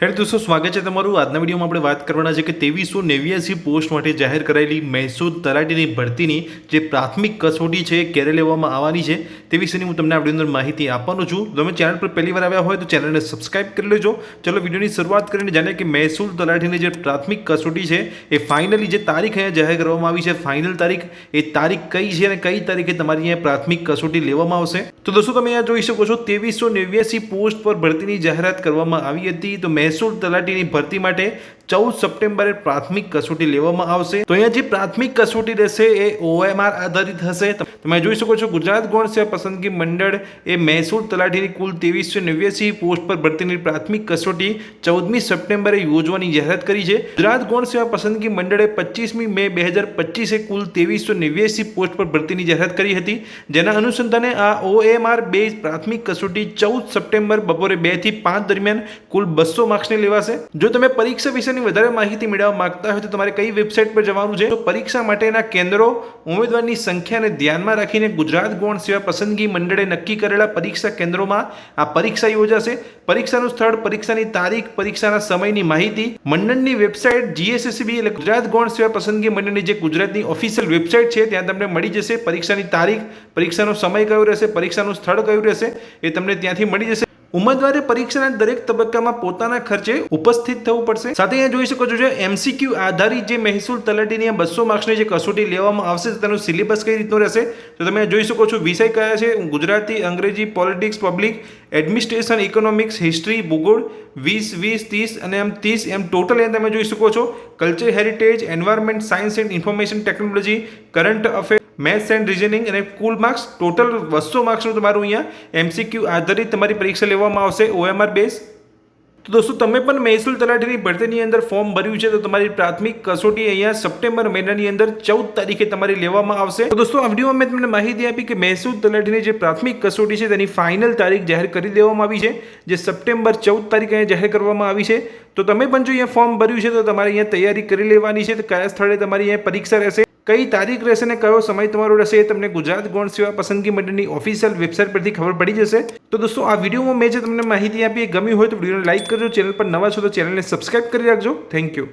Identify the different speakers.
Speaker 1: Hello દોસ્તો, સ્વાગત છે તમારું। આજના વિડીયોમાં આપણે વાત કરવાના છે કે 2389 પોસ્ટ માટે જાહેર કરાયેલી મહેસૂલ તલાટીની ભરતીની જે પ્રાથમિક કસોટી છે ક્યારે લેવામાં આવવાની છે તે વિશેની હું તમને આ વિડીયોની અંદર માહિતી આપવાનો છું। તમે ચેનલ પર પહેલી વાર આવ્યા હોય તો ચેનલને સબસ્ક્રાઇબ કરી લેજો। ચલો વિડીયોની શરૂઆત કરીને જાણીએ કે મહેસૂલ તલાટીની જે પ્રાથમિક કસોટી છે એ ફાઇનલી જે તારીખ અહીંયા જાહેર કરવામાં આવી છે, ફાઇનલ તારીખ એ તારીખ કઈ છે અને કઈ તારીખે તમારી અહીંયા પ્રાથમિક કસોટી લેવામાં આવશે। તો દોસ્તો તમે અહીંયા જોઈ શકો છો 2389 પોસ્ટ પર ભરતીની જાહેરાત કરવામાં આવી હતી। તો મહેસૂલ તલાટીની ભરતી માટે 14 સપ્ટેમ્બરે પ્રાથમિક કસોટી લેવામાં આવશે। તો અહીંયા જે પ્રાથમિક કસોટી રહેશે એ OMR આધારિત હશે। તમે જોઈ શકો છો ગુજરાત ગૌણ સેવા પસંદગી મંડળ એ મહેસૂલ તલાટીની કુલ 2389 પોસ્ટ પર ભરતીની પ્રાથમિક કસોટી 14મી સપ્ટેમ્બરે યોજવાની જાહેરાત કરી છે। ગુજરાત ગૌણ સેવા પસંદગી મંડળે 25મી મે 2025 કુલ 2389 પોસ્ટ પર ભરતીની જાહેરાત કરી હતી, જેના અનુસંધાને આ OMR બેઝ પ્રાથમિક કસોટી 14 સપ્ટેમ્બર બપોરે 2 થી 5 દરમિયાન કુલ 200 માર્ક્સની લેવાશે। જો તમે પરીક્ષા વિશેની વધારે માહિતી મેળવવા માંગતા હોય તો તમારે કઈ વેબસાઇટ પર જવાનું છે? તો પરીક્ષા માટેના કેન્દ્રો, ઉમેદવારની સંખ્યાને ધ્યાનમાં રાખીને ગુજરાત ગૌણ સેવા પસંદગી મંડળે નક્કી કરેલા પરીક્ષા કેન્દ્રોમાં આ પરીક્ષા યોજાશે। પરીક્ષાનું સ્થળ, પરીક્ષાની તારીખ, પરીક્ષાના સમયની માહિતી મંડળની વેબસાઇટ GSSB એટલે ગુજરાત ગૌણ સેવા પસંદગી મંડળની જે ગુજરાતની ઓફિશિયલ વેબસાઇટ છે ત્યાં તમને મળી જશે। પરીક્ષાની તારીખ, પરીક્ષાનો સમય કયો રહેશે, પરીક્ષાનું સ્થળ કયું રહેશે એ તમને ત્યાંથી મળી જશે। ઉમેદવારે પરીક્ષાના દરેક તબક્કામાં પોતાના ખર્ચે ઉપસ્થિત થવું પડશે। સાથે અહીંયા જોઈ શકો છો MCQ આધારિત જે મહેસૂલ તલાટીની 200 માર્ક્સની જે કસોટી લેવામાં આવશે તેનો સિલેબસ કઈ રીતનો રહેશે તો તમે જોઈ શકો છો વિષય કયા છે: ગુજરાતી, અંગ્રેજી, politics, public administration, economics, history, ભૂગોળ 20, 20, 30 અને એમ 30 એમ ટોટલ અહીંયા તમે જોઈ શકો છો culture, heritage, environment, science and information technology, current affair, maths and reasoning અને કુલ માર્ક્સ ટોટલ 200 માર્ક્સનું તમારું અહીંયા MCQ આધારિત તમારી પરીક્ષા લેવામાં આવશે OMR બેઝ। તો દોસ્તો તમે પણ મહેસૂલ તલાટીની ભરતીની અંદર ફોર્મ ભર્યું છે તો તમારી પ્રાથમિક કસોટી અહીંયા સપ્ટેમ્બર મહિનાની અંદર 14 તારીખે તમારી લેવામાં આવશે। તો દોસ્તો આ વિડીયોમાં મેં તમને માહિતી આપી કે મહેસૂલ તલાટીની જે પ્રાથમિક કસોટી છે તેની ફાઇનલ તારીખ જાહેર કરી દેવામાં આવી છે, જે સપ્ટેમ્બર 14 તારીખે અહીંયા જાહેર કરવામાં આવી છે। તો તમે પણ જો અહીંયા ફોર્મ ભર્યું છે તો તમારે અહીંયા તૈયારી કરી લેવાની છે। તો કયા સ્થળે તમારી અહીંયા પરીક્ષા રહેશે, કઈ તારીખ રહેશે ને કયો સમય તમારો રહેશે એ તમને ગુજરાત ગૌણ સેવા પસંદગી મંડળની ઓફિશિયલ વેબસાઇટ પરથી ખબર પડી જશે। તો દોસ્તો આ વિડીયોમાં મેં જે તમને માહિતી આપી એ ગમી હોય તો વિડીયોને લાઈક કરજો, ચેનલ પર નવા છો તો ચેનલને સબસ્ક્રાઇબ કરી રાખજો। Thank you.